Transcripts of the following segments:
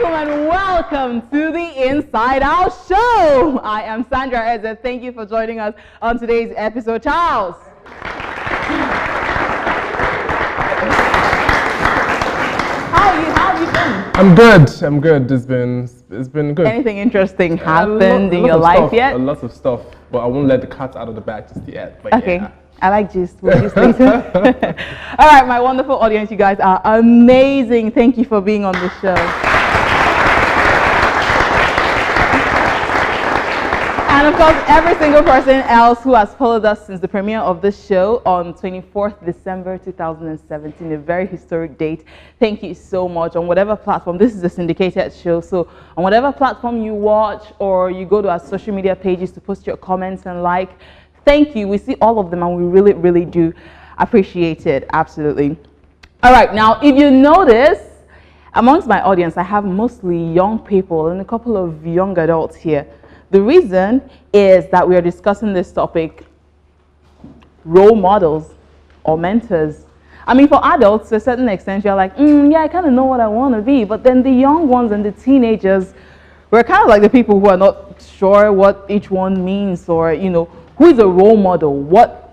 gentlemen, welcome to the Inside Out Show. I am Sandra. Thank you for joining us on today's episode. Charles. How have you been? I'm good. It's been good. Anything interesting happened in your life yet? A lot of stuff, but I won't let the cat out of the bag just yet. But okay. Yeah. I like gist. We'll gist later. All right, my wonderful audience, you guys are amazing. Thank you for being on the show. And of course, every single person else who has followed us since the premiere of this show on 24th December 2017, a very historic date. Thank you so much. On whatever platform, this is a syndicated show, so on whatever platform you watch or you go to our social media pages to post your comments and like, thank you. We see all of them and we really, really do appreciate it. Absolutely. All right. Now, if you notice, amongst my audience, I have mostly young people and a couple of young adults here. The reason is that we are discussing this topic, role models or mentors. I mean, for adults, to a certain extent, you're like, yeah, I kind of know what I want to be. But then the young ones and the teenagers, we're kind of like the people who are not sure what each one means, or, you know, who is a role model? What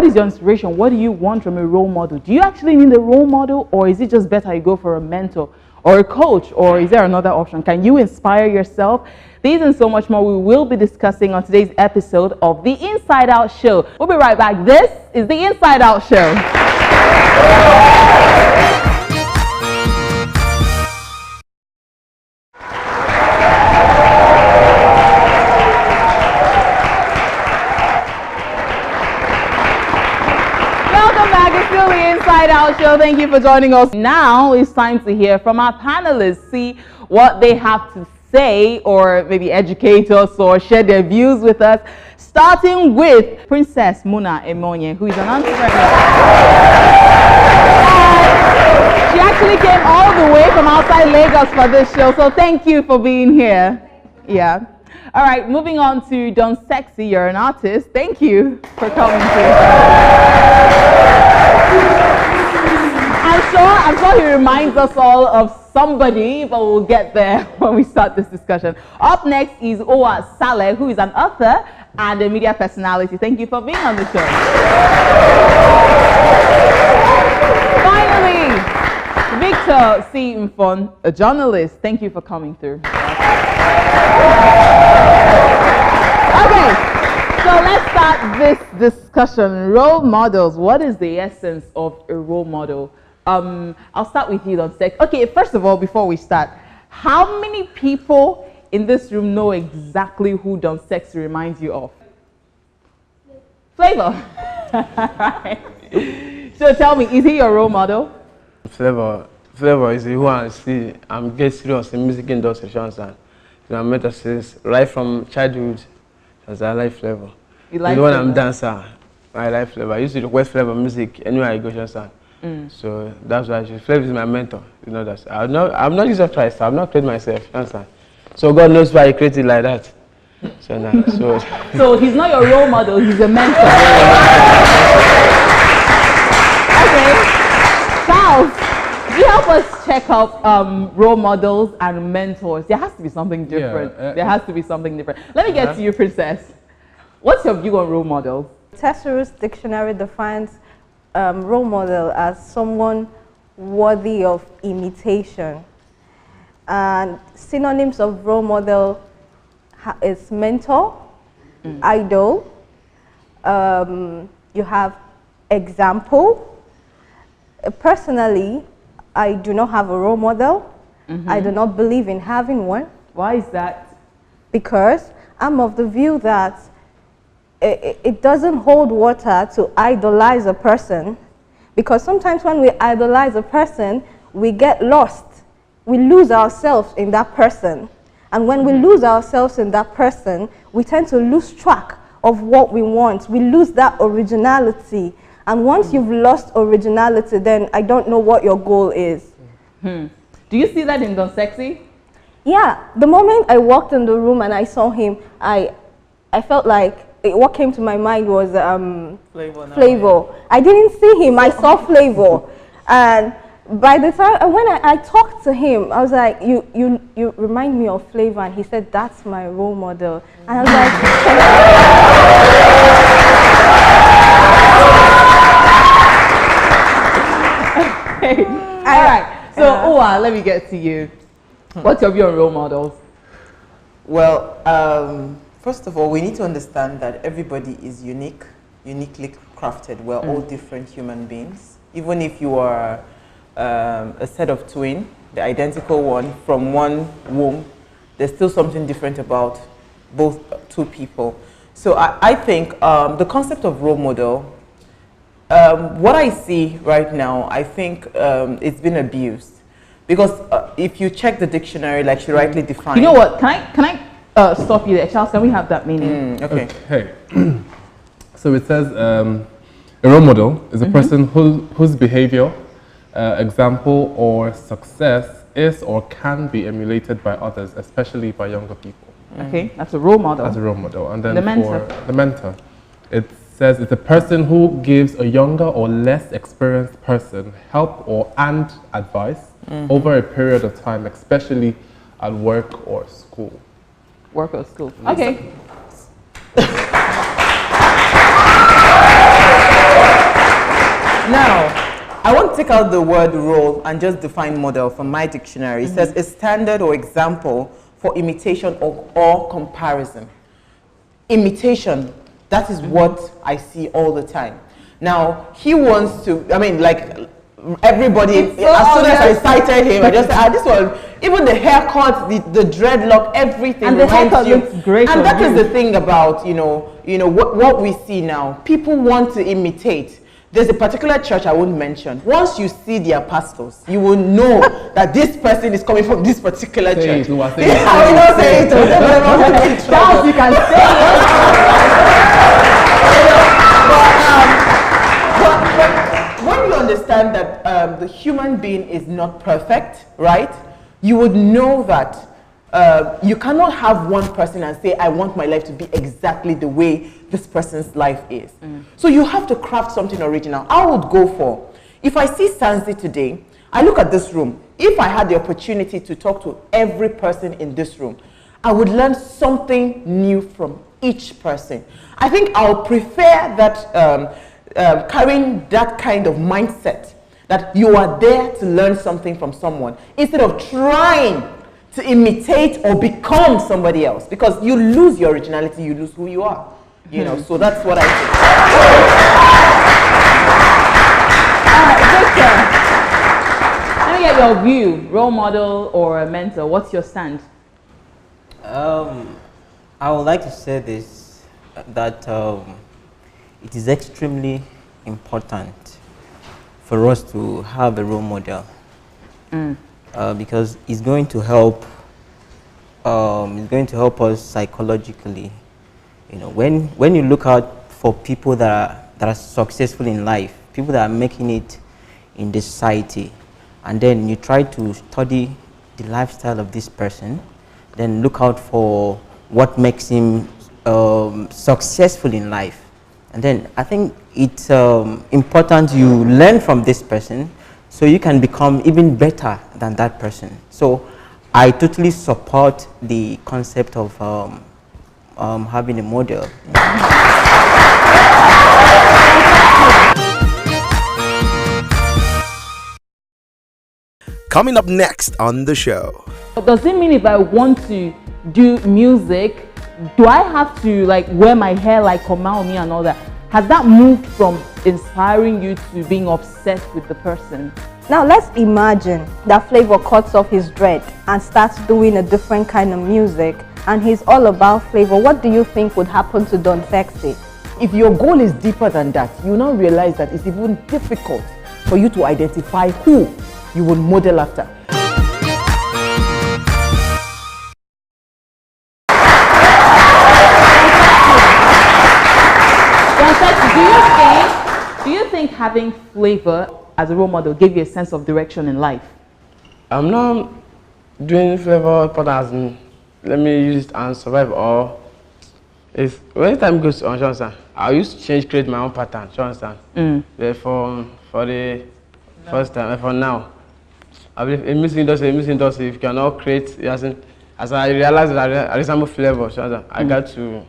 is your inspiration? What do you want from a role model? Do you actually need a role model, or is it just better you go for a mentor or a coach, or is there another option? Can you inspire yourself? These and so much more we will be discussing on today's episode of The Inside Out Show. We'll be right back. This is The Inside Out Show. Show. Thank you for joining us. Now it's time to hear from our panelists, see what they have to say, or maybe educate us or share their views with us, starting with Princess Muna Emeonye, who is an entrepreneur. She actually came all the way from outside Lagos for this show, so thank you for being here. Yeah. All right, moving on to Don Sexy. You're an artist. Thank you for coming I'm sure he reminds us all of somebody, but we'll get there when we start this discussion. Up next is Nwa Sale, who is an author and a media personality. Thank you for being on the show. Finally, Victor C. Mfon, a journalist. Thank you for coming through. Okay, so let's start this discussion. Role models. What is the essence of a role model? I'll start with you, Don Sex. Okay, first of all, before we start, how many people in this room know exactly who Don Sex reminds you of? Flavor. Right. So tell me, is he your role model? Flavor is the one I see. I'm getting serious in music industry, and I met her since right from childhood. As I like Flavor. You like Flavor? I'm dancer. I like Flavor. I used to request Flavor music anywhere I go, So that's why Flavor is my mentor. You know that. I'm not Jesus Christ. I'm not creating myself. Understand? So God knows why He created like that. So He's not your role model. He's a mentor. Okay. Charles, do you help us check out role models and mentors? There has to be something different. Yeah, there has to be something different. Let me get to you, Princess. What's your view on role models? Thesaurus Dictionary defines role model as someone worthy of imitation, and synonyms of role model is mentor, idol, you have example. Personally, I do not have a role model. I do not believe in having one. Why is that? Because I'm of the view that it doesn't hold water to idolize a person, because sometimes when we idolize a person, we get lost. We lose ourselves in that person. And when we lose ourselves in that person, we tend to lose track of what we want. We lose that originality. And once you've lost originality, then I don't know what your goal is. Do you see that in Don Sexy? Yeah. The moment I walked in the room and I saw him, I felt like what came to my mind was Flavor. I didn't see him. I saw Flavor. And by the time when I talked to him, I was like, you remind me of Flavor, and he said that's my role model, and I was like, Okay. All right. So, Uwa, let me get to you. What's your view on role models? Well, first of all, we need to understand that everybody is uniquely crafted. We're all different human beings. Even if you are a set of twin, the identical one from one womb, there's still something different about both two people. So I think the concept of role model, what I see right now, I think it's been abused. Because if you check the dictionary, like she rightly defined. You know what? Can I stop you there, Charles? Can we have that meaning? Okay. So it says a role model is a person whose behavior, example, or success is or can be emulated by others, especially by younger people. Okay, that's a role model. That's a role model. And then The mentor. for the mentor, it says it's a person who gives a younger or less experienced person help and advice over a period of time, especially at work or school. Work or school. Okay. Now, I want to take out the word role and just define model from my dictionary. It says a standard or example for imitation or comparison. Imitation, that is what I see all the time. Now, he wants to, I mean, like, everybody, as soon as I cited him, I just said, this one, even the haircut, the dreadlock, everything. And the haircut looks great. And that is the thing about, what we see now. People want to imitate. There's a particular church I won't mention. Once you see their pastors, you will know that this person is coming from this particular church. Say it. I will not say it. Charles, you can say But when you understand that the human being is not perfect, right? You would know that you cannot have one person and say, I want my life to be exactly the way this person's life is. So you have to craft something original. I would go for, if I see Sansi today, I look at this room. If I had the opportunity to talk to every person in this room, I would learn something new from each person. I think I'll prefer that carrying that kind of mindset, that you are there to learn something from someone, instead of trying to imitate or become somebody else, because you lose your originality, you lose who you are. So that's what I think. Victor, let me get your view. Role model or a mentor? What's your stand? I would like to say this, that it is extremely important for us to have a role model, because it's going to help. It's going to help us psychologically. When you look out for people that are successful in life, people that are making it in the society, and then you try to study the lifestyle of this person, then look out for what makes him successful in life. And then I think it's important you learn from this person so you can become even better than that person. So I totally support the concept of having a model. Coming up next on the show. Does it mean if I want to do music, do I have to like wear my hair like Komaomi and all that? Has that moved from inspiring you to being obsessed with the person? Now let's imagine that Flavor cuts off his dread and starts doing a different kind of music, and he's all about flavor. What do you think would happen to Don Sexy? If your goal is deeper than that, you now realize that it's even difficult for you to identify who you will model after. Do you think having Flavor as a role model gave you a sense of direction in life? I'm not doing flavor as in, let me use it and survive, or it's when time goes on, you understand, I used to create my own pattern, you understand? But for the first time, for now, I believe in music industry, if you cannot create, as I realized that I resemble Flavor, so I got to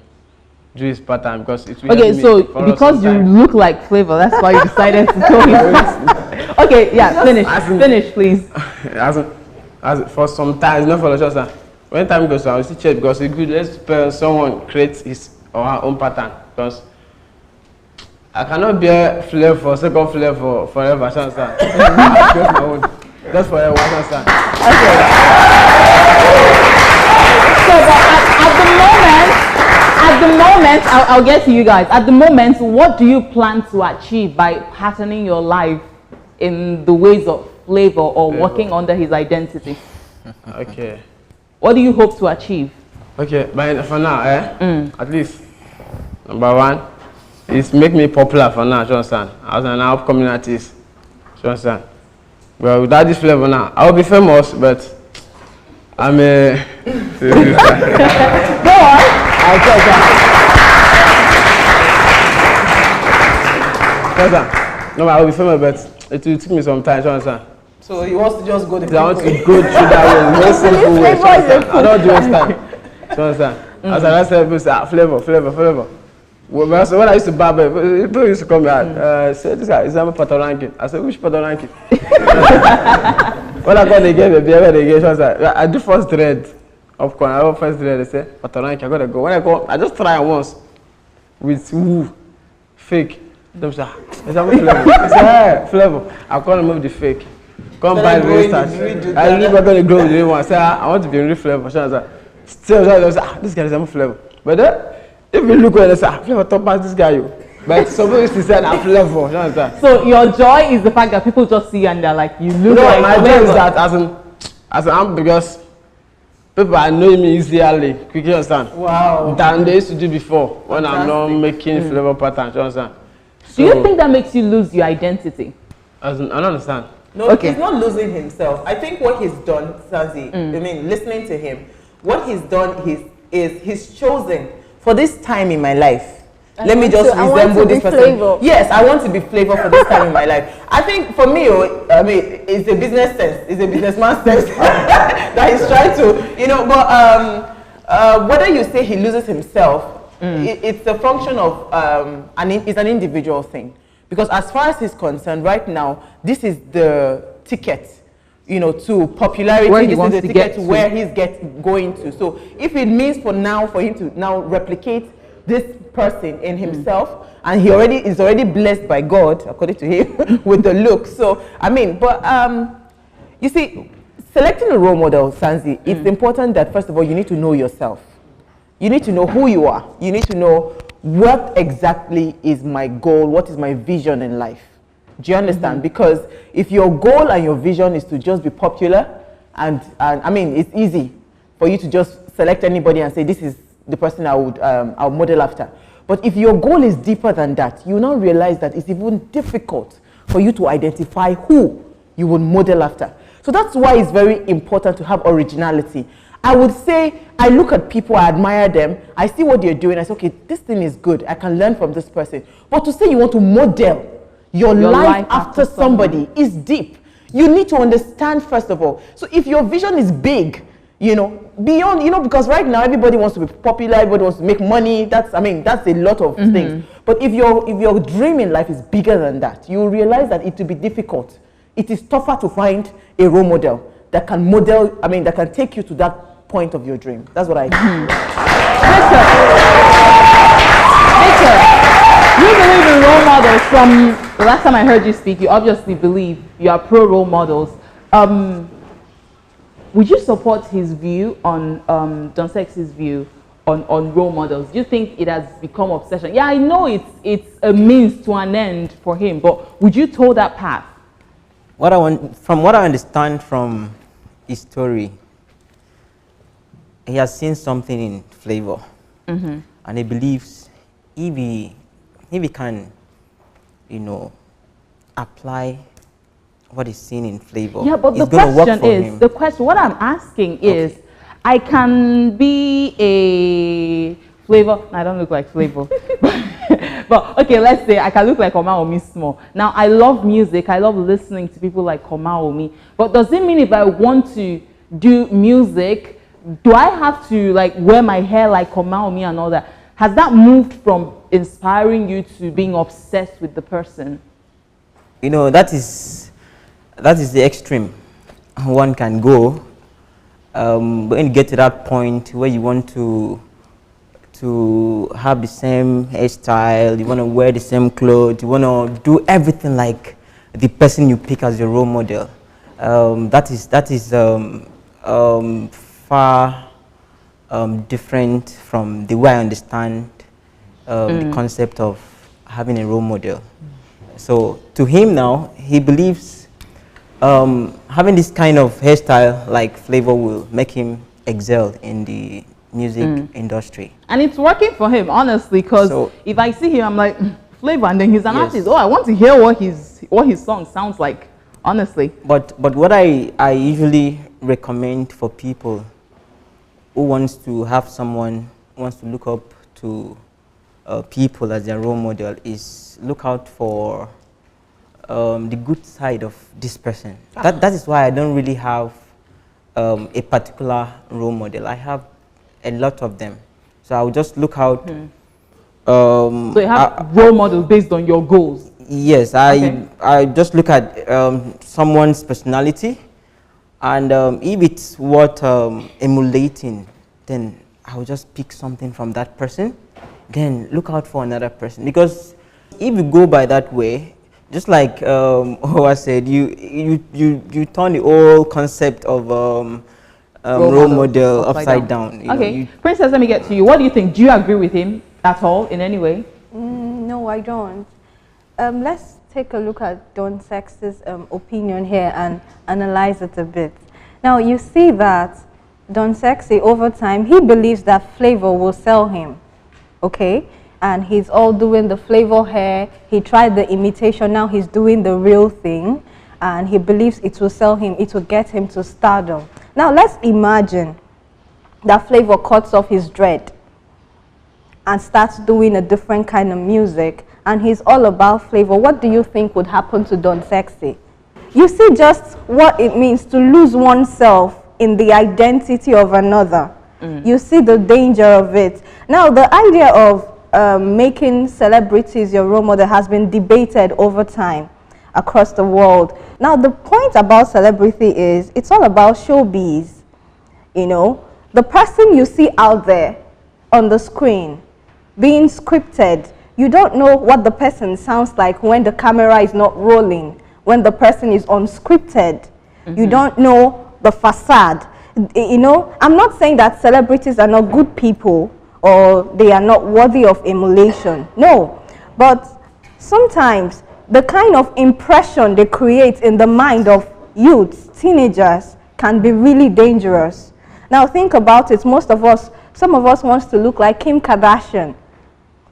do his part-time because it will Okay, help me so for because you look like Flavor, that's why you decided to show him. Okay, yeah, finish, please. As for some time, not for the show, when time goes, I will still check because it's good. Let's someone create his or her own pattern because I cannot bear Flavor, second Flavor forever. So I create my own. Just forever, okay. So, at the moment, I'll get to you guys. At the moment, what do you plan to achieve by patterning your life in the ways of Flavor or working under his identity? Okay. What do you hope to achieve? Okay, but for now, at least, number one, is make me popular for now, you understand? As an upcoming artist, you understand? Well, without this Flavor now, I will be famous, but I'm a... Go on! No, I will be famous, but it will take me some time, you understand? So he wants to just go the I want to go through that way, very simple way, you understand? I don't do waste time, you understand? As I said, people say, Flavor. Well, so when I used to barber, people used to come here, say, this guy is a Patoranking. I said, which Patoranking? When I got the game, I do first dread. Of course, I have first dread, they say, Patoranking, I gotta go. When I go, I just try once with woo, fake. They say, is that Flavor? I say, hey, Flavor. I can't remove the fake. Come buy the real start. I really going to grow with the real one. I say, I want to be a real Flavor. Still, this guy is a Flavor. But if you look at it, say, Flavor top pass this guy, you. But somebody used to say, I'm Flavor. You understand? So your joy is the fact that people just see you and they're like, you look like my Flavor. joy is that as I'm because people are knowing me easily, quickly, understand? Wow. Than they used to do before when I'm not making Flavor patterns. You understand? Do you think that makes you lose your identity? I don't understand. No, he's not losing himself. I think what he's done, Sanzi, I mean, listening to him, what he's done is he's chosen for this time in my life. Let me just resemble this person. Flavor. Yes, I want to be Flavor for this time in my life. I think for me, I mean, it's a business sense, it's a businessman sense that he's trying to, you know. But whether you say he loses himself, it's a function of it's an individual thing. Because as far as he's concerned, right now, this is the ticket, you know, to popularity. This is the ticket to where he's going to. So if it means for him to now replicate this person in himself, and he is already blessed by God, according to him, with the look. So I mean, but you see, selecting a role model, Sanzi, it's important that first of all you need to know yourself. You need to know who you are. You need to know what exactly is my goal, what is my vision in life. Do you understand? Because if your goal and your vision is to just be popular, and I mean, it's easy for you to just select anybody and say, this is the person I'll model after. But if your goal is deeper than that, you now realize that it's even difficult for you to identify who you would model after. So that's why it's very important to have originality. I would say, I look at people, I admire them, I see what they're doing, I say, okay, this thing is good, I can learn from this person. But to say you want to model your life after somebody is deep. You need to understand, first of all. So if your vision is big, you know, beyond, you know, because right now everybody wants to be popular, everybody wants to make money, that's a lot of things. But if your dream in life is bigger than that, you will realize that it will be difficult. It is tougher to find a role model that can model, that can take you to that point of your dream. That's what I think. Victor, you believe in role models. From the last time I heard you speak, you obviously believe you are pro role models. Would you support his view on Don Sexy's view on role models? Do you think it has become obsession? Yeah, I know it's a means to an end for him, but would you toe that path? From what I understand from his story, he has seen something in Flavor, and he believes if he can, you know, apply what is seen in Flavor, yeah, but the question is, what I'm asking is, I can be a Flavor. I don't look like Flavor, But okay, let's say I can look like Omaomi small. Now, I love music. I love listening to people like Omaomi. But does it mean if I want to do music, do I have to like wear my hair like Omaomi and all that? Has that moved from inspiring you to being obsessed with the person? You know, that is the extreme one can go. When you get to that point where you want to have the same hairstyle, you want to wear the same clothes, you want to do everything like the person you pick as your role model. That is far different from the way I understand the concept of having a role model. So to him now, he believes having this kind of hairstyle like Flavor will make him excel in the music industry. And it's working for him, honestly, because if I see him, I'm like, Flavor, and then he's an artist. Oh, I want to hear what his song sounds like, honestly. But what I usually recommend for people who wants to have someone, wants to look up to people as their role model is look out for the good side of this person. That is why I don't really have a particular role model. I have a lot of them. So I will just look out. So you have role models based on your goals? Yes, I just look at someone's personality, and if it's worth emulating, then I will just pick something from that person, then look out for another person. Because if you go by that way, just like I said, you turn the whole concept of role model upside down. Okay, Princess, let me get to you. What do you think? Do you agree with him at all in any way? No, I don't. Let's take a look at Don Sex's opinion here and analyze it a bit. Now, you see that Don Sexy, over time, he believes that Flavor will sell him, okay? And he's all doing the Flavor hair. He tried the imitation, now he's doing the real thing. And he believes it will sell him, it will get him to stardom. Now, let's imagine that Flavor cuts off his dread and starts doing a different kind of music, and he's all about Flavor. What do you think would happen to Don Sexy? You see just what it means to lose oneself in the identity of another. You see the danger of it. Now, the idea of making celebrities your role model has been debated over time across the world. Now, the point about celebrity is it's all about showbiz. You know, the person you see out there on the screen being scripted, you don't know what the person sounds like when the camera is not rolling, when the person is unscripted. You don't know the facade. You know, I'm not saying that celebrities are not good people or they are not worthy of emulation. No, but sometimes the kind of impression they create in the mind of youths, teenagers, can be really dangerous. Now think about it. Some of us wants to look like Kim Kardashian,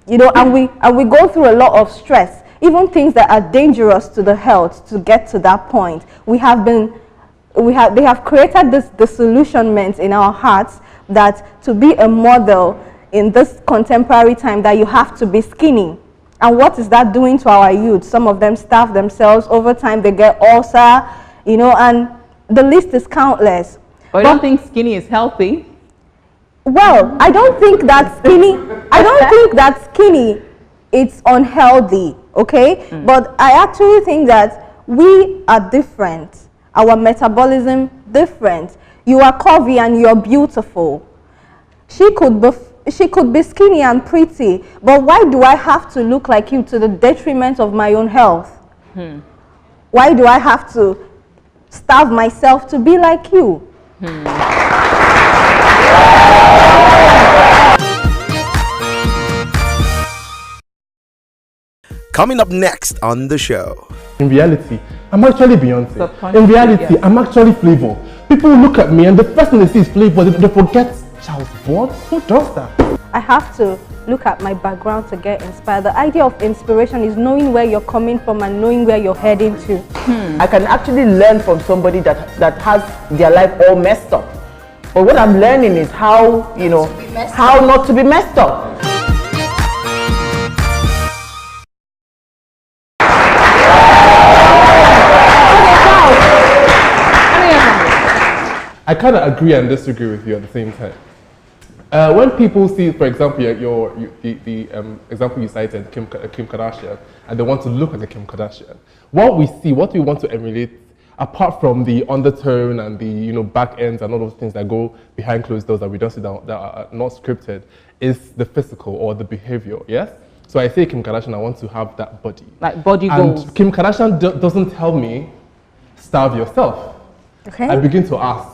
you know, and we go through a lot of stress, even things that are dangerous to the health to get to that point. They have created this disillusionment in our hearts that to be a model in this contemporary time that you have to be skinny. And what is that doing to our youth? Some of them starve themselves. Over time, they get ulcer, you know, and the list is countless. But I don't think skinny is healthy. Well, I don't think that skinny, it's unhealthy, okay? But I actually think that we are different. Our metabolism different. You are curvy and you're beautiful. She could be skinny and pretty, but why do I have to look like you to the detriment of my own health? Why do I have to starve myself to be like you? Coming up next on the show. In reality, I'm actually Beyonce. In reality, I'm actually Flavor. People look at me and the first thing they see is Flavor. They forget Charles Bond. Who does that? I have to look at my background to get inspired. The idea of inspiration is knowing where you're coming from and knowing where you're heading to. I can actually learn from somebody that has their life all messed up. But what I'm learning is how, you know, how not to be messed up. kind of agree and disagree with you at the same time. When people see, for example, the example you cited, Kim Kardashian, and they want to look like a Kim Kardashian, what we want to emulate, apart from the undertone and the back ends and all those things that go behind closed doors that we don't see that are not scripted, is the physical or the behavior. Yes. So I say Kim Kardashian, I want to have that body. Like body goals. And Kim Kardashian doesn't tell me, starve yourself. Okay. I begin to ask,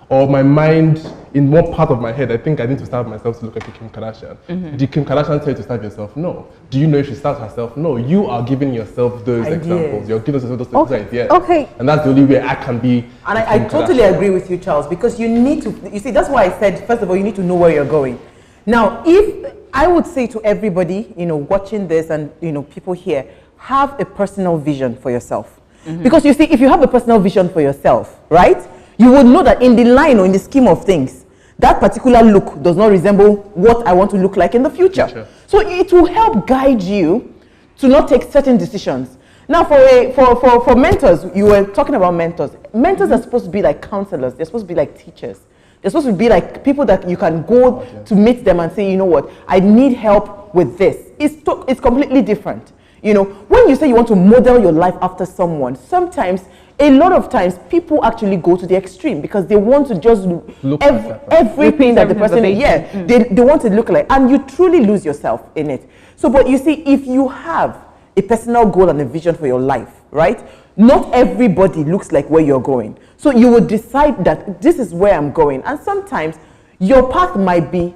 or my mind, in one part of my head, I think I need to starve myself to look like a Kim Kardashian. Did Kim Kardashian tell you to starve yourself? No. Do you know if she starves herself? No. You are giving yourself those examples. You're giving yourself those ideas. Okay. And that's the only way I can be. And I totally agree with you, Charles, because you need to, you see, that's why I said, first of all, you need to know where you're going. Now, if I would say to everybody, watching this and, people here, have a personal vision for yourself. Because you see, if you have a personal vision for yourself, right, you would know that in the line or in the scheme of things, that particular look does not resemble what I want to look like in the future. Sure. So it will help guide you to not take certain decisions. Now, for mentors, you were talking about mentors. Mentors are supposed to be like counselors. They're supposed to be like teachers. They're supposed to be like people that you can go to meet them and say, you know what, I need help with this. It's completely different. When you say you want to model your life after someone, sometimes, a lot of times, people actually go to the extreme because they want to just look everything that the person, they want to look like, and you truly lose yourself in it. So, but you see, if you have a personal goal and a vision for your life, right? Not everybody looks like where you're going. So you would decide that this is where I'm going. And sometimes your path might be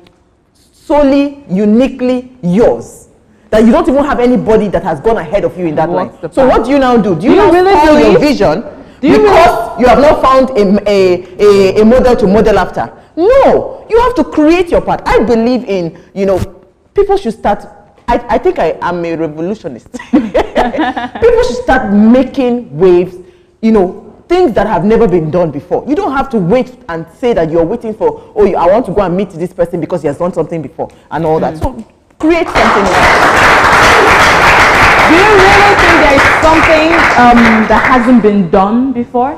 solely, uniquely yours. That you don't even have anybody that has gone ahead of you in that line. So what do you now do? Do you now really follow your vision because you have not found a model to model after? No, you have to create your path. I believe in, people should start, I think I am a revolutionist. People should start making waves, things that have never been done before. You don't have to wait and say that you're waiting for, I want to go and meet this person because he has done something before and all that. So create something else. Do you really think there is something that hasn't been done before?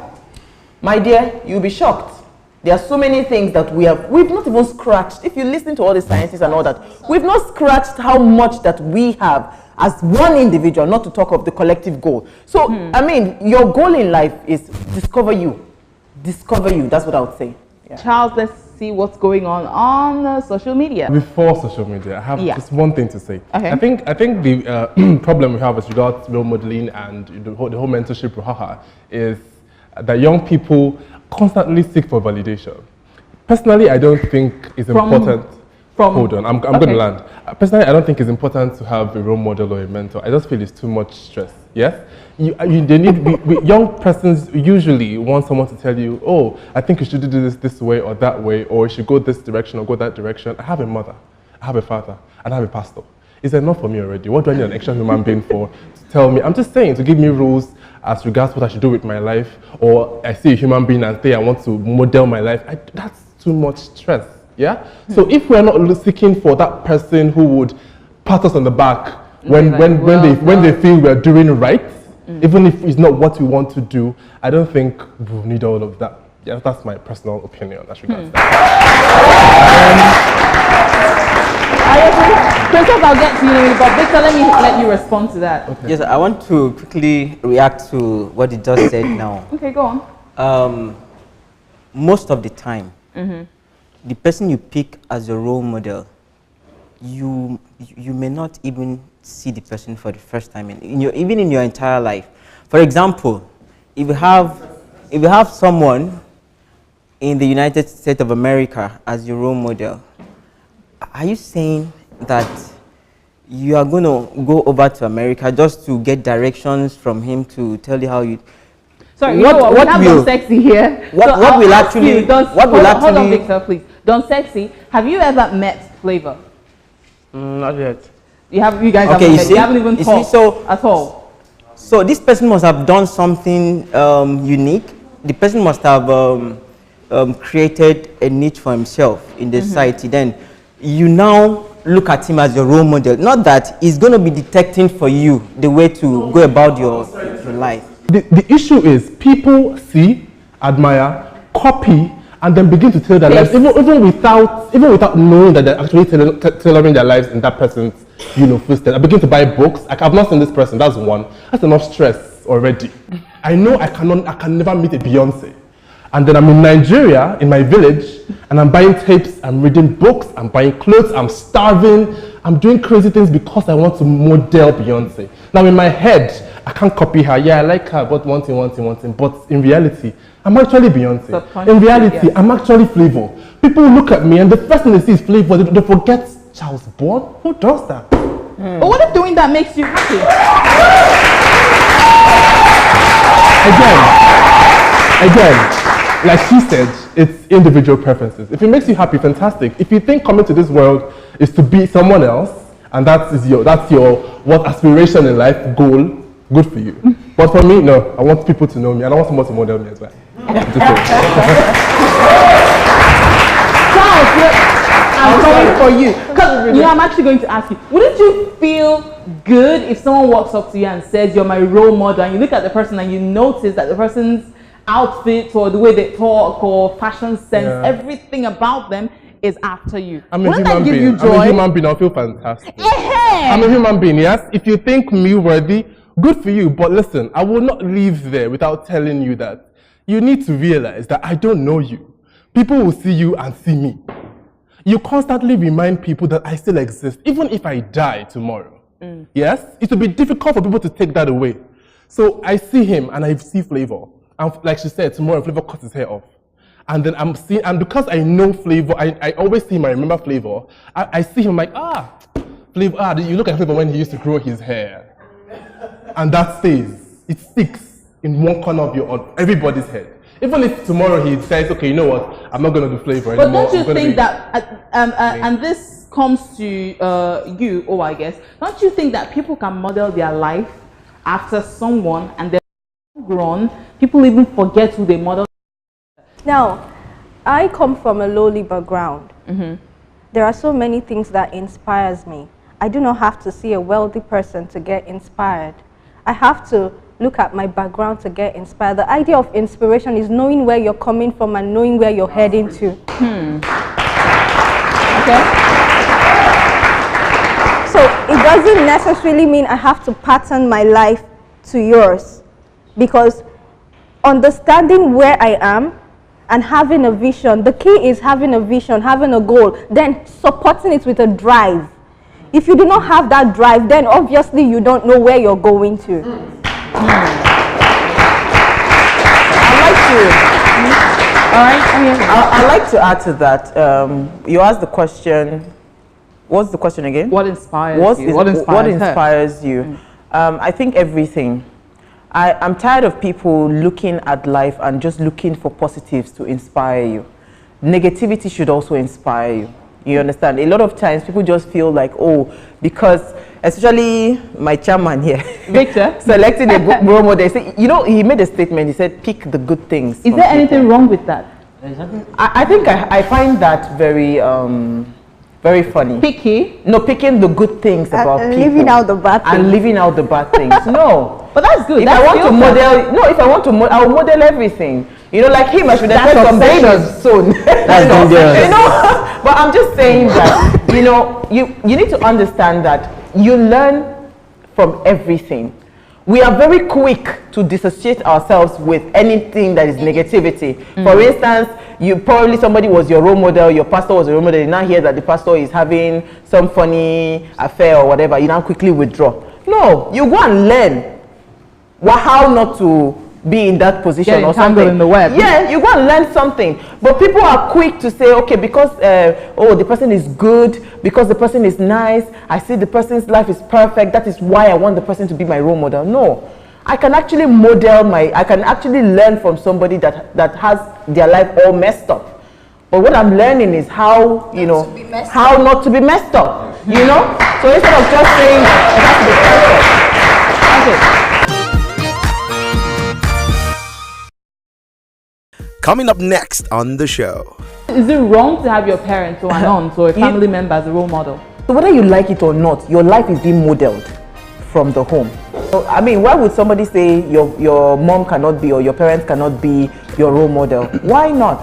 My dear, you'll be shocked. There are so many things that we've not even scratched. If you listen to all the sciences and all that, we've not scratched how much that we have as one individual, not to talk of the collective goal. So, I mean, your goal in life is discover you. Discover you, that's what I would say. Yeah. Charles, let's see what's going on social media. Before social media, I have just one thing to say. Okay. I think the problem we have as regards role modeling and the whole mentorship brouhaha is that young people constantly seek for validation. Personally, I don't think it's important. Hold on, I'm going to land. Personally, I don't think it's important to have a role model or a mentor. I just feel it's too much stress. Yes, young persons usually want someone to tell you, oh, I think you should do this way or that way, or you should go this direction or go that direction. I have a mother, I have a father, and I have a pastor. It's enough for me already. What do I need an extra human being for to tell me? I'm just saying, to give me rules as regards what I should do with my life, or I see a human being and say I want to model my life. That's too much stress. Yeah. So if we're not seeking for that person who would pat us on the back when they feel we're doing right, even if it's not what we want to do, I don't think we'll need all of that. Yeah, that's my personal opinion as regards that. Princess, I'll get to you, but Victor, let you respond to that. Okay. Yes, I want to quickly react to what you just said now. Okay, go on. Most of the time, the person you pick as your role model, you may not even see the person for the first time even in your entire life. For example, if you have someone in the United States of America as your role model, are you saying that you are going to go over to America just to get directions from him to tell you how you... Sorry, what have Don Sexy here. What will actually... Hold on, Victor, please. Don Sexy, have you ever met Flavor? Not yet. You guys haven't met. You haven't even talked at all. So this person must have done something unique. The person must have created a niche for himself in the society. Then you now look at him as your role model. Not that he's going to be detecting for you the way to go about your life. The issue is people see, admire, copy, and then begin to tailor their lives, even without knowing that they're actually tailoring their lives in that person's, footsteps. I begin to buy books. I've not seen this person. That's one. That's enough stress already. I know I can never meet a Beyonce. And then I'm in Nigeria, in my village, and I'm buying tapes, I'm reading books, I'm buying clothes, I'm starving, I'm doing crazy things because I want to model Beyonce. Now in my head, I can't copy her. Yeah, I like her, but one thing. But in reality, I'm actually Beyonce. In reality, I'm actually Flavor. People look at me and the first thing they see is Flavor. They forget Charles Bourne. Who does that? But what if doing that makes you happy? Again, like she said, it's individual preferences. If it makes you happy, fantastic. If you think coming to this world is to be someone else, and that's your what aspiration in life, goal, good for you. But for me, no, I want people to know me, and I want someone to model me as well. I'm coming for you. Because I'm actually going to ask you, wouldn't you feel good if someone walks up to you and says, you're my role model, and you look at the person and you notice that the person's outfit or the way they talk or fashion sense, everything about them is after you? I'm a human being. I'll feel fantastic. I'm a human being, yes. If you think me worthy, good for you. But listen, I will not leave there without telling you that you need to realize that I don't know you. People will see you and see me. You constantly remind people that I still exist, even if I die tomorrow. Yes? It will be difficult for people to take that away. So I see him and I see Flavor. And like she said, tomorrow Flavor cuts his hair off. And then I'm seeing, and because I know Flavor, I always see him, I remember Flavor. I see him like, Flavor, you look at Flavor when he used to grow his hair. And that stays. It sticks in one corner of everybody's head. Even if tomorrow he says, okay, you know what, I'm not going to do Flavor anymore. But don't you think that, and this comes to you, I guess, don't you think that people can model their life after someone and they're grown, people even forget who they model? Now, I come from a lowly background. There are so many things that inspires me. I do not have to see a wealthy person to get inspired. I have to look at my background to get inspired. The idea of inspiration is knowing where you're coming from and knowing where you're heading to. Okay. So it doesn't necessarily mean I have to pattern my life to yours, because understanding where I am and having a vision, the key is having a vision, having a goal, then supporting it with a drive. If you do not have that drive, then obviously you don't know where you're going to. I'd like to add to that. You asked the question, what's the question again? What inspires you? What inspires you? I think everything. I'm tired of people looking at life and just looking for positives to inspire you. Negativity should also inspire you. You understand? A lot of times people just feel like, because, especially my chairman here, Victor, selecting a role model. He made a statement. He said, pick the good things. Is there anything wrong with that? I think I find that very, very funny. Picky? No, picking the good things about people. Leaving out the bad things. And leaving out the bad things. No. But that's good. If I want to model, I'll model everything. Like him, I should have had some babies soon. That's dangerous. But I'm just saying that, you need to understand that you learn from everything. We are very quick to dissociate ourselves with anything that is negativity. For instance, somebody was your role model, your pastor was your role model, you now hear that the pastor is having some funny affair or whatever, you now quickly withdraw. No, you go and learn how not to be in that position or something. In the web. Yeah, you go and learn something. But people are quick to say, okay, because the person is good, because the person is nice, I see the person's life is perfect, that is why I want the person to be my role model. No. I can actually I can actually learn from somebody that has their life all messed up. But what I'm learning is how not to be messed up. So instead of just saying it has to be perfect. Okay. Coming up next on the show. Is it wrong to have your parents or an aunt or a family member as a role model? So whether you like it or not, your life is being modeled from the home. So, why would somebody say your mom cannot be or your parents cannot be your role model? Why not?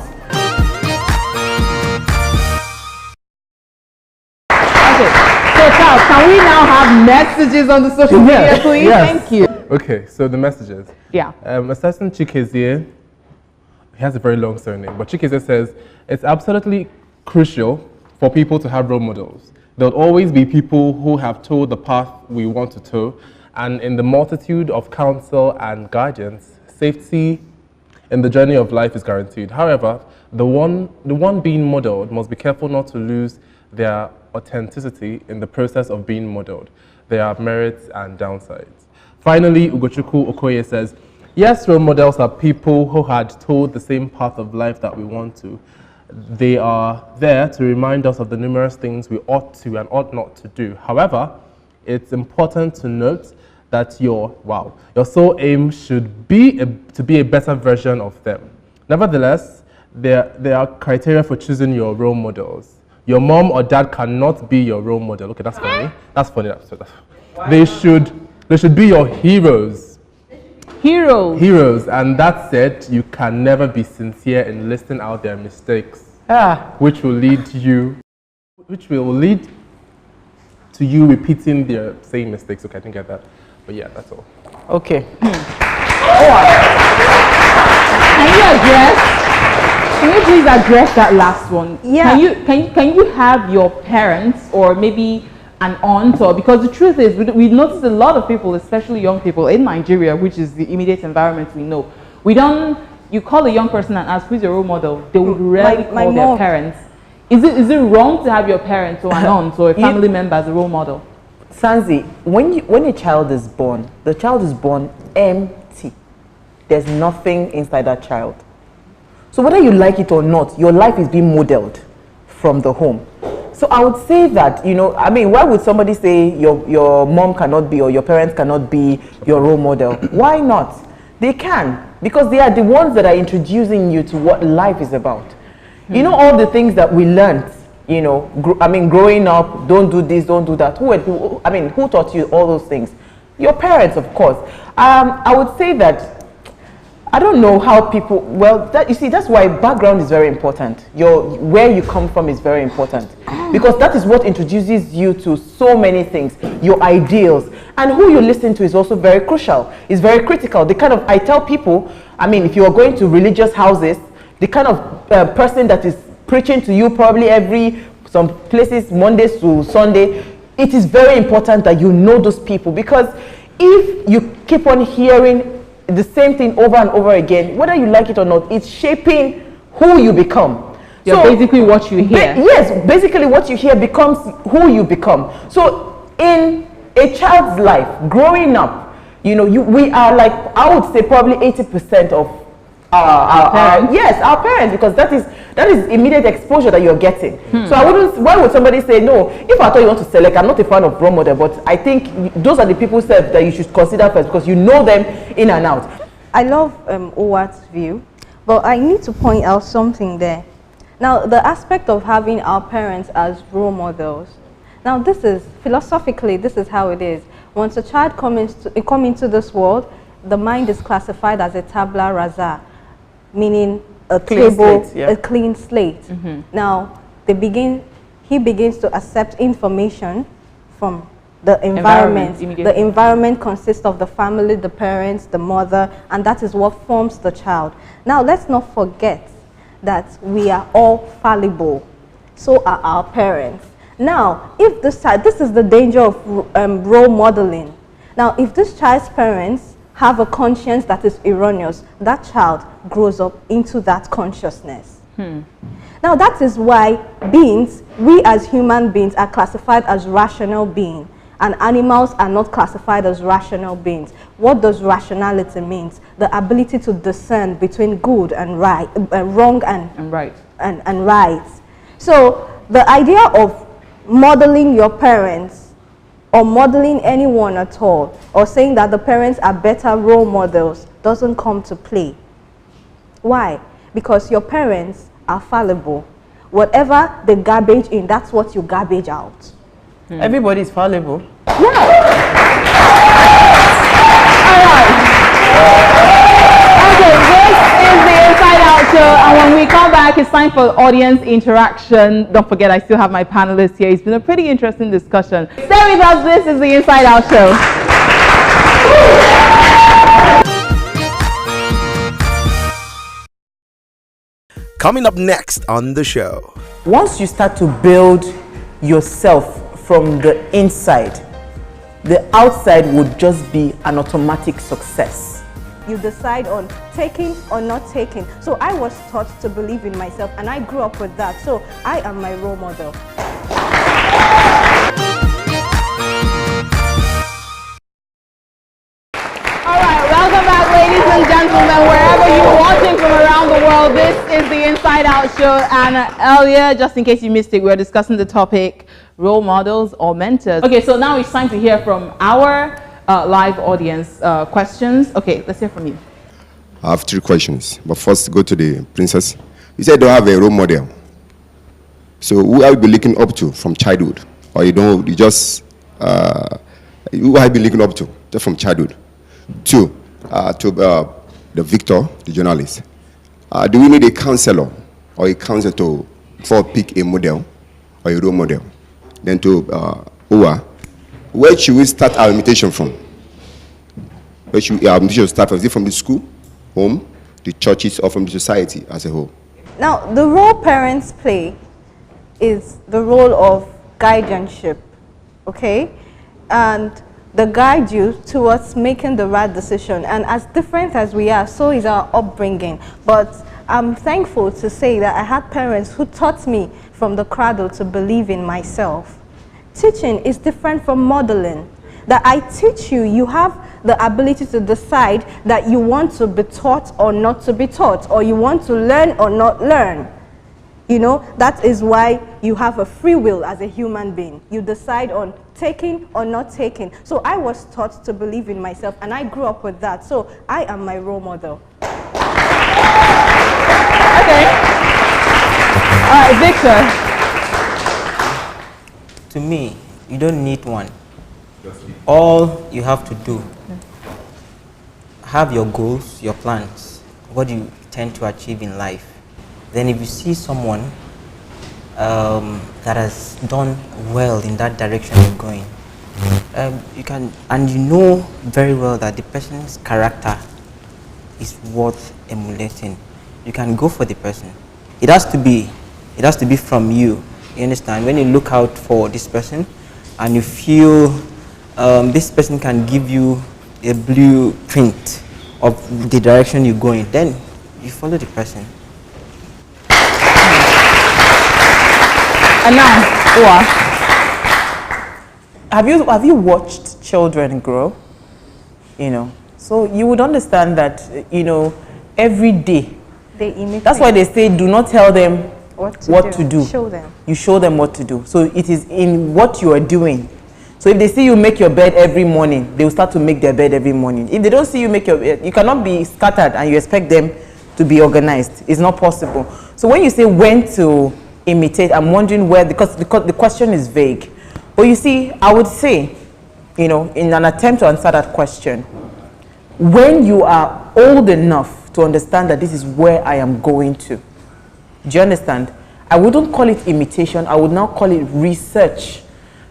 Charles, can we now have messages on the social media, please? Yes. Thank you. Okay, so the messages. Yeah. A certain Chikezie, he has a very long surname, but Chikezie says, it's absolutely crucial for people to have role models. There'll always be people who have told the path we want to toe, and in the multitude of counsel and guidance, safety in the journey of life is guaranteed. However, the one being modeled must be careful not to lose their authenticity in the process of being modeled. There are merits and downsides. Finally, Ugochukwu Okoye says, yes, role models are people who had told the same path of life that we want to. They are there to remind us of the numerous things we ought to and ought not to do. However, it's important to note that your sole aim should be to be a better version of them. Nevertheless, there are criteria for choosing your role models. Your mom or dad cannot be your role model. Okay, that's funny. That's funny. They should be your heroes. Heroes. And that said, you can never be sincere in listing out their mistakes, which will lead to you repeating their same mistakes. Okay, I didn't get that. But yeah, that's all. Okay. Can you please address that last one? Yeah. Can you have your parents or maybe an aunt, or because the truth is we notice a lot of people, especially young people in Nigeria, which is the immediate environment we know. You call a young person and ask who's your role model, they would rarely call their parents. Is it wrong to have your parents or an aunt or a family member as a role model? Sanzi, when a child is born, the child is born empty. There's nothing inside that child. So whether you like it or not, your life is being modeled from the home. So I would say that, why would somebody say your mom cannot be or your parents cannot be your role model? Why not? They can, because they are the ones that are introducing you to what life is about. You know, all the things that we learned, growing up, don't do this, don't do that. Who taught you all those things? Your parents, of course. I would say that I don't know how people, that's why background is very important. Where you come from is very important, because that is what introduces you to so many things, your ideals, and who you listen to is also very crucial. It's very critical. I tell people, if you are going to religious houses, the kind of person that is preaching to you probably some places Mondays to Sunday, it is very important that you know those people, because if you keep on hearing the same thing over and over again, whether you like it or not, it's shaping who you become. Basically what you hear. Yes, basically what you hear becomes who you become. So in a child's life, growing up, we are like, I would say probably 80% of our parents. Our parents, because that is immediate exposure that you're getting. So why would somebody say no? If I thought you want to select, I'm not a fan of role model, but I think those are the people that you should consider first, because you know them in and out. I love Owat's view, but I need to point out something there. Now, the aspect of having our parents as role models. Now, philosophically, this is how it is. Once a child comes into this world, the mind is classified as a tabula rasa, meaning a clean slate. Now, he begins to accept information from the environment. The environment consists of the family, the parents, the mother, and that is what forms the child. Now, let's not forget that we are all fallible. So are our parents. Now, if this is the danger of role modeling. Now, if this child's parents have a conscience that is erroneous, that child grows up into that consciousness. Now, that is why we as human beings are classified as rational beings, and animals are not classified as rational beings. What does rationality mean? The ability to discern between good and right, wrong and right. And right. So the idea of modeling your parents or modeling anyone at all, or saying that the parents are better role models, doesn't come to play. Why? Because your parents are fallible. Whatever they garbage in, that's what you garbage out. Everybody is fallible. Yeah. Alright. Okay, this is the Inside Out Show, and when we come back, back. It's time for audience interaction. Don't forget, I still have my panelists here. It's been a pretty interesting discussion. Stay with us. This is the Inside Out Show. Coming up next on the show. Once you start to build yourself from the inside, the outside would just be an automatic success. You decide on taking or not taking. So I was taught to believe in myself, and I grew up with that. So I am my role model. All right, welcome back, ladies and gentlemen, wherever you're watching from around the world. This is the Inside Out Show, and earlier, just in case you missed it, we were discussing the topic, role models or mentors. Okay, so now it's time to hear from our live audience questions. Okay, let's hear from you. I have 3 questions, but first go to the princess. You said you don't have a role model. So who have you been looking up to from childhood? Or you don't, you just, who have you been looking up to just from childhood? 2, to the Victor, the journalist. Do we need a counselor or a counselor to pick a model or a role model? Then to Uwa, where should we start our imitation from? Where should our imitation start from? Is it from the school, home, the churches, or from the society as a whole? Now, the role parents play is the role of guardianship, okay? And they guide you towards making the right decision. And as different as we are, so is our upbringing. But I'm thankful to say that I had parents who taught me from the cradle to believe in myself. Teaching is different from modeling. That I teach you, you have the ability to decide that you want to be taught or not to be taught, or you want to learn or not learn. You know, that is why you have a free will as a human being. You decide on taking or not taking. So I was taught to believe in myself, and I grew up with that. So I am my role model. Okay. All right, Victor. To me, you don't need one. All you have to do, have your goals, your plans, what you tend to achieve in life. Then if you see someone that has done well in that direction you're going, you can, and you know very well that the person's character is worth emulating, you can go for the person. It has to be from you. You understand? When you look out for this person and you feel this person can give you a blueprint of the direction you're going, then you follow the person. And now, Uwa. Have you watched children grow? You know, so you would understand that, you know, every day. They imitate. That's why they say, do not tell them what to do. Show them. You show them what to do. So it is in what you are doing. So if they see you make your bed every morning, they will start to make their bed every morning. If they don't see you make your bed, you cannot be scattered and you expect them to be organized. It's not possible. So when you say when to imitate, I'm wondering where, because the question is vague. But you see, I would say, you know, in an attempt to answer that question, when you are old enough to understand that this is where I am going to, do you understand? I wouldn't call it imitation. I would now call it research.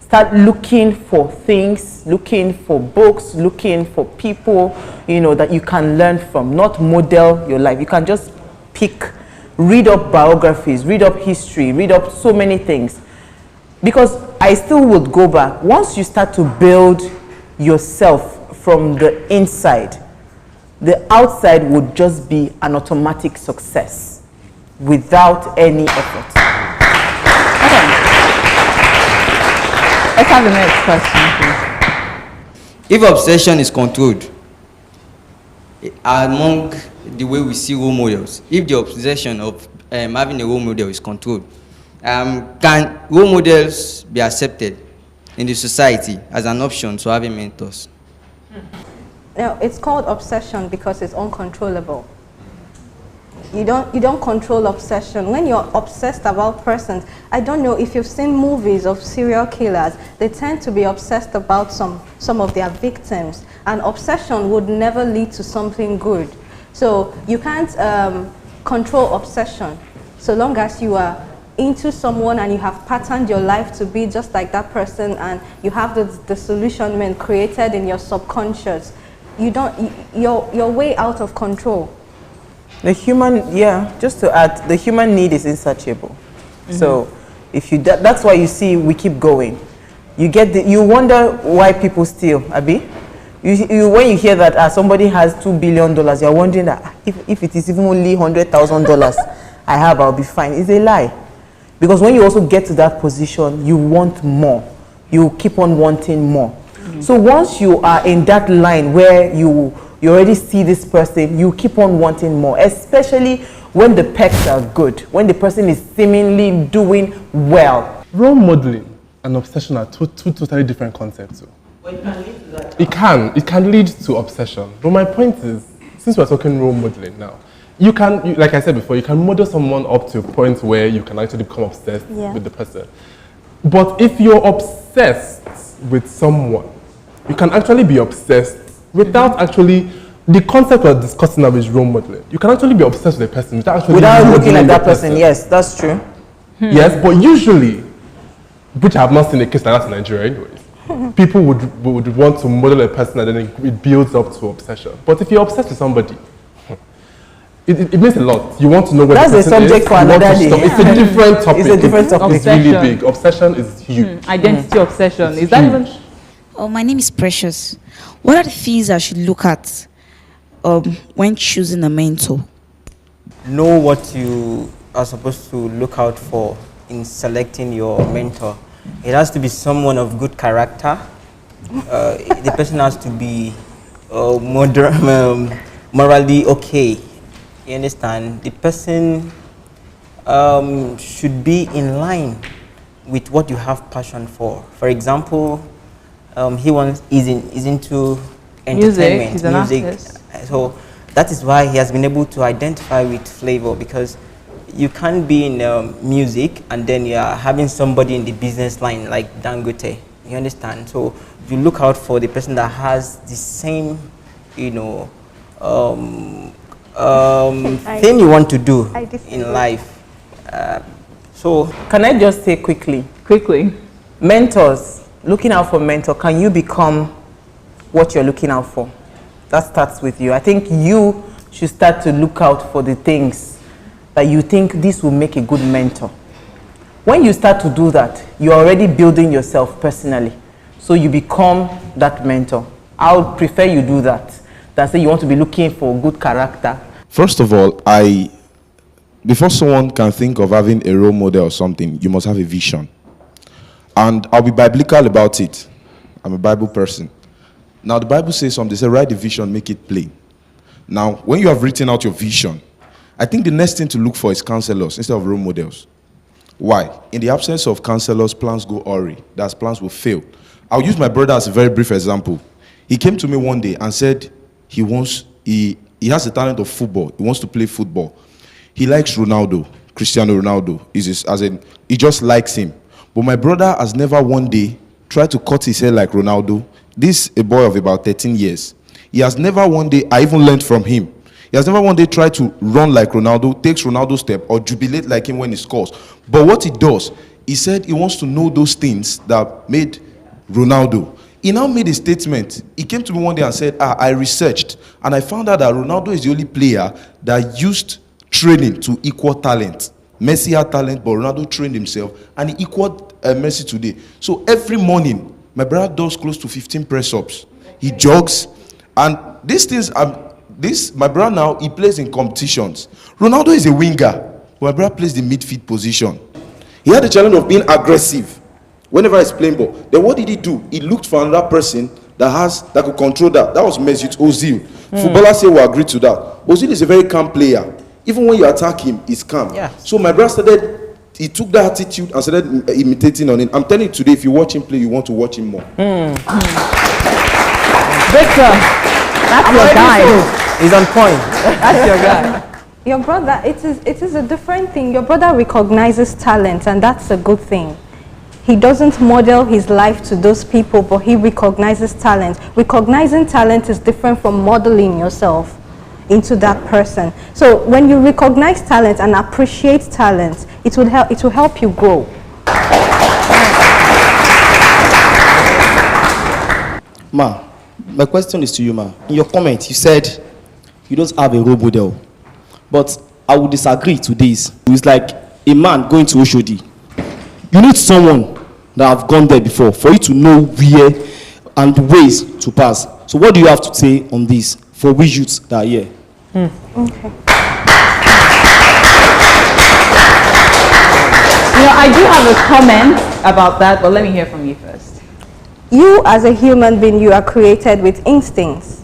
Start looking for things, looking for books, looking for people, you know, that you can learn from, not model your life. You can just pick, read up biographies, read up history, read up so many things. Because I still would go back. Once you start to build yourself from the inside, the outside would just be an automatic success without any effort. Okay. Let's have the next question, please. If obsession is controlled, among the way we see role models, if the obsession of having a role model is controlled, can role models be accepted in the society as an option to having mentors? Now, it's called obsession because it's uncontrollable. You don't control obsession. When you're obsessed about persons, I don't know if you've seen movies of serial killers, they tend to be obsessed about some of their victims, and obsession would never lead to something good. So you can't control obsession. So long as you are into someone and you have patterned your life to be just like that person, and you have the disillusionment created in your subconscious, you're way out of control. The human, just to add, the human need is insatiable. So if you, that's why you see we keep going. You wonder why people steal, Abi. When you hear that somebody has $2 billion, you're wondering that if it is even only $100,000 I have, I'll be fine. It's a lie. Because when you also get to that position, you want more. You keep on wanting more. So once you are in that line where you already see this person, you keep on wanting more, especially when the pecs are good, when the person is seemingly doing well. Role modeling and obsession are two totally different concepts. Well, it can lead to that. It can lead to obsession. But my point is, since we're talking role modeling now, like I said before, you can model someone up to a point where you can actually become obsessed with the person. But if you're obsessed with someone, you can actually be obsessed without actually, the concept we're discussing now is role modeling. You can actually be obsessed with a person without looking at that person. Yes, that's true. Yes, but usually, which I have not seen a case like that in Nigeria anyways, people would want to model a person and then it builds up to obsession. But if you're obsessed with somebody, it means a lot. You want to know what that's the subject for another day. It's a different topic. It's a different topic. It's really big. Obsession is huge. Identity obsession. Is that even? Oh, my name is Precious. What are the things I should look at when choosing a mentor? Know what you are supposed to look out for in selecting your mentor. It has to be someone of good character. The person has to be morally okay. You understand? The person should be in line with what you have passion for. For example, he's into entertainment, He's an artist. So that is why he has been able to identify with flavor, because you can't be in music and then you are having somebody in the business line like Dangote. You understand? So you look out for the person that has the same, thing you want to do in life. So can I just say quickly, mentors, looking out for mentor, can you become what you're looking out for? That starts with you. I think you should start to look out for the things that you think this will make a good mentor. When you start to do that, you're already building yourself personally. So you become that mentor. I would prefer you do that than say you want to be looking for good character. First of all, before someone can think of having a role model or something, you must have a vision. And I'll be biblical about it. I'm a Bible person. Now, the Bible says something. They say, write the vision, make it plain. Now, when you have written out your vision, I think the next thing to look for is counselors instead of role models. Why? In the absence of counselors, plans go awry. That's plans will fail. I'll use my brother as a very brief example. He came to me one day and said he has the talent of football. He wants to play football. He likes Ronaldo, Cristiano Ronaldo. He just likes him. But my brother has never one day tried to cut his hair like Ronaldo. This is a boy of about 13 years. He has never one day, I even learned from him, he has never one day tried to run like Ronaldo, takes Ronaldo's step, or jubilate like him when he scores. But what he does, he said he wants to know those things that made Ronaldo. He now made a statement. He came to me one day and said, I researched, and I found out that Ronaldo is the only player that used training to equal talent. Messi had talent, but Ronaldo trained himself, and he equaled Messi today. So every morning, my brother does close to 15 press-ups. He jogs, and these things, my brother now, he plays in competitions. Ronaldo is a winger. My brother plays the midfield position. He had the challenge of being aggressive whenever he's playing ball. Then what did he do? He looked for another person that could control that. That was Mesut Ozil. Footballers say will agree to that. Ozil is a very calm player. Even when you attack him, he's calm. Yeah. So my brother he took that attitude and started imitating on it. I'm telling you today, if you watch him play, you want to watch him more. Victor, that's your guy. He's on point. That's your guy. Your brother, it is a different thing. Your brother recognizes talent, and that's a good thing. He doesn't model his life to those people, but he recognizes talent. Recognizing talent is different from modeling yourself. into that person. So when you recognize talent and appreciate talent, it will help you grow. Ma, my question is to you, ma. In your comment, you said you don't have a role model, but I would disagree to this. It's like a man going to Oshodi. You need someone that have gone there before for you to know where and ways to pass. So what do you have to say on this for we youths that are here? Okay. You know, I do have a comment about that, but let me hear from you first. You as a human being, you are created with instincts.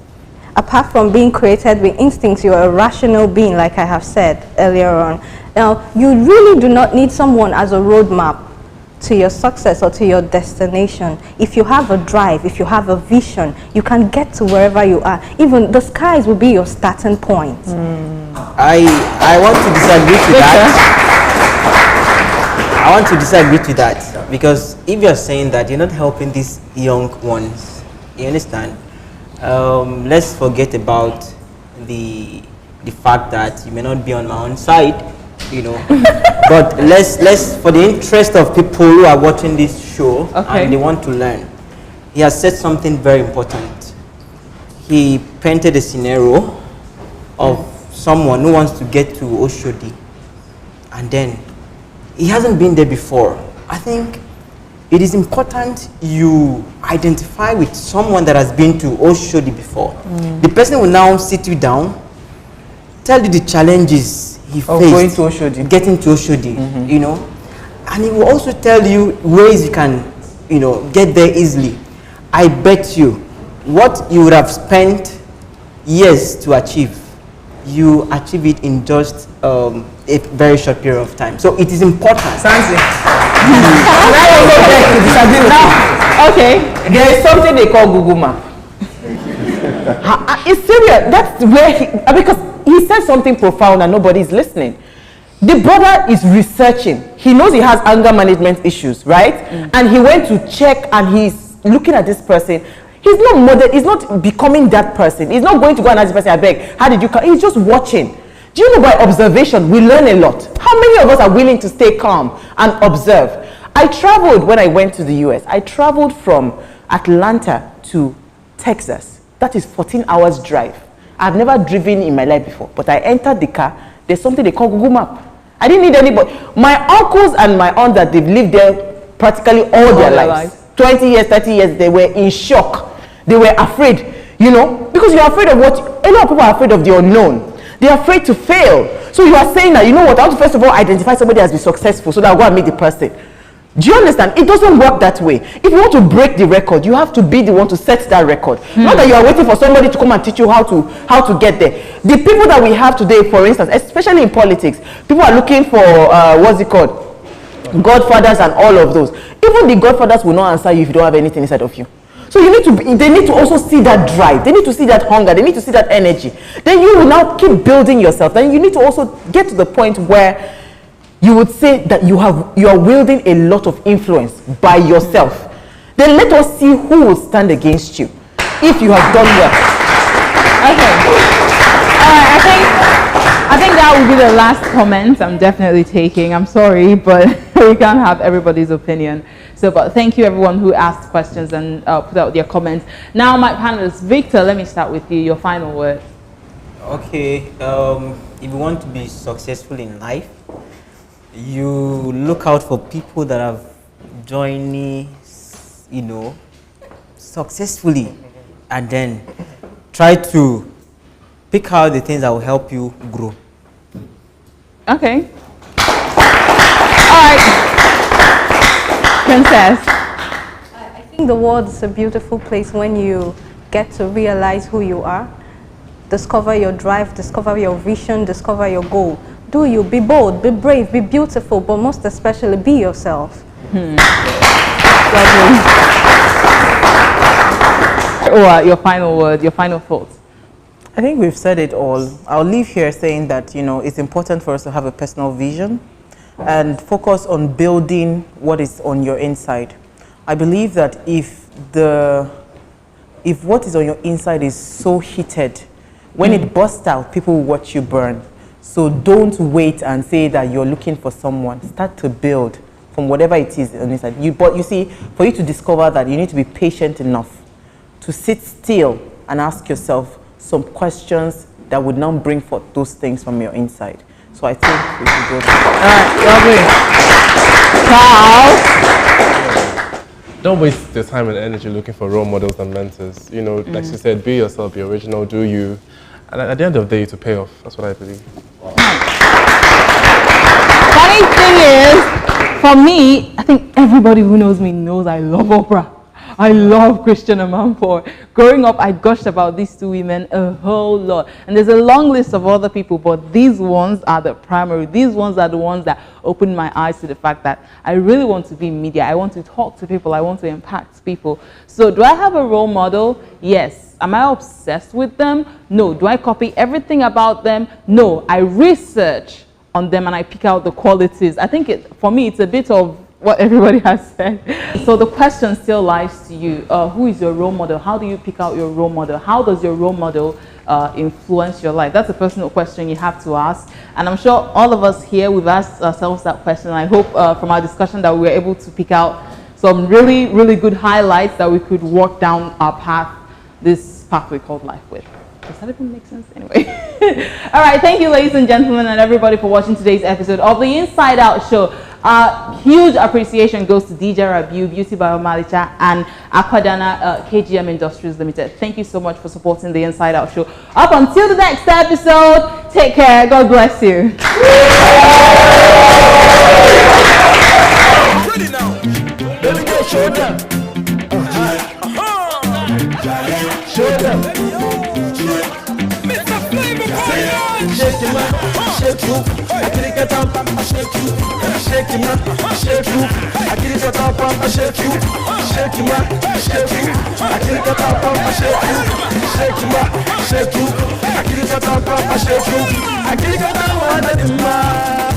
Apart from being created with instincts, you are a rational being, like I have said earlier on. Now, you really do not need someone as a roadmap to your success or to your destination. If you have a drive, if you have a vision, you can get to wherever you are. Even the skies will be your starting point. I want to disagree to that. I want to disagree to that, because if you're saying that you're not helping these young ones, you understand? Let's forget about the fact that you may not be on my own side, you know. But let's for the interest of people who are watching this show, and they want to learn. He has said something very important. He painted a scenario of someone who wants to get to Oshodi, and then he hasn't been there before. I think it is important you identify with someone that has been to Oshodi before. The person will now sit you down, tell you the challenges he faced going to Oshodi, getting to Oshodi, you know, and he will also tell you ways you can, you know, get there easily. I bet you what you would have spent years to achieve, you achieve it in just a very short period of time. So it is important. Okay, there is something they call Google Map. It's serious. That's where because he said something profound and nobody is listening. The brother is researching. He knows he has anger management issues, right? And he went to check, and he's looking at this person. He's not model. He's not becoming that person. He's not going to go and ask the person, I beg, how did you come? He's just watching. Do you know, by observation, we learn a lot. How many of us are willing to stay calm and observe? I traveled when I went to the US. I traveled from Atlanta to Texas. That is 14 hours drive. I've never driven in my life before, but I entered the car. There's something they call Google Map. I didn't need anybody. My uncles and my aunts that they've lived there practically all their lives. 20 years, 30 years, they were in shock. They were afraid, you know, because you're afraid of what, a lot of people are afraid of the unknown. They're afraid to fail. So you are saying that, you know what, I want to first of all identify somebody as been successful so that I'll go and meet the person. Do you understand? It doesn't work that way. If you want to break the record, you have to be the one to set that record. Not that you are waiting for somebody to come and teach you how to get there. The people that we have today, for instance, especially in politics, people are looking for, what's it called? Godfathers and all of those. Even the godfathers will not answer you if you don't have anything inside of you. So you need to they need to also see that drive. They need to see that hunger. They need to see that energy. Then you will now keep building yourself. Then you need to also get to the point where you would say that you are wielding a lot of influence by yourself. Then let us see who will stand against you if you have done well. Okay. I think that would be the last comment I'm definitely taking. I'm sorry, but we can't have everybody's opinion. So, but thank you everyone who asked questions and put out their comments. Now, my panelists, Victor, let me start with you. Your final word. Okay. If you want to be successful in life, you look out for people that have journeyed, you know, successfully, and then try to pick out the things that will help you grow. Okay. All right. Princess. I think the world is a beautiful place when you get to realize who you are, discover your drive, discover your vision, discover your goal. Do you, be bold, be brave, be beautiful, but most especially be yourself. Your final word, your final thoughts. I think we've said it all. I'll leave here saying that, you know, it's important for us to have a personal vision and focus on building what is on your inside. I believe that if what is on your inside is so heated, When it busts out, people will watch you burn. So don't wait and say that you're looking for someone. Start to build from whatever it is on inside. But you see, for you to discover that, you need to be patient enough to sit still and ask yourself some questions that would not bring forth those things from your inside. So I think we should go there. Lovely. Ciao. Don't waste your time and energy looking for role models and mentors. You know, like she said, be yourself, be original, do you. And at the end of the day, to pay off. That's what I believe. Funny thing is, for me, I think everybody who knows me knows I love opera. I love Christian and Mfon. Growing up, I gushed about these two women a whole lot. And there's a long list of other people, but these ones are the primary. These ones are the ones that opened my eyes to the fact that I really want to be in media. I want to talk to people. I want to impact people. So do I have a role model? Yes. Am I obsessed with them? No. Do I copy everything about them? No. I research on them and I pick out the qualities. I think for me, it's a bit of what everybody has said. So the question still lies to you. Who is your role model? How do you pick out your role model? How does your role model influence your life? That's a personal question you have to ask. And I'm sure all of us here, we've asked ourselves that question. I hope from our discussion that we were able to pick out some really, really good highlights that we could walk down our path, this pathway called life with. Does that even make sense? Anyway. All right. Thank you, ladies and gentlemen, and everybody for watching today's episode of the Inside Out Show. Huge appreciation goes to DJ Rabiu, Beauty by Omalicha, and Akwadana KGM Industries Limited. Thank you so much for supporting the Inside Out Show. Up until the next episode, take care. God bless you. Ready now. Let me go show them. Show them. Mr. Flavor, shake him up, shake you. I can't get up, shake you. Shake him up, shake you. I can't get up, shake you. Shake him up, shake you. I can't get up, shake you. Shake him up, shake you. I can't get up, shake you. I can't get up,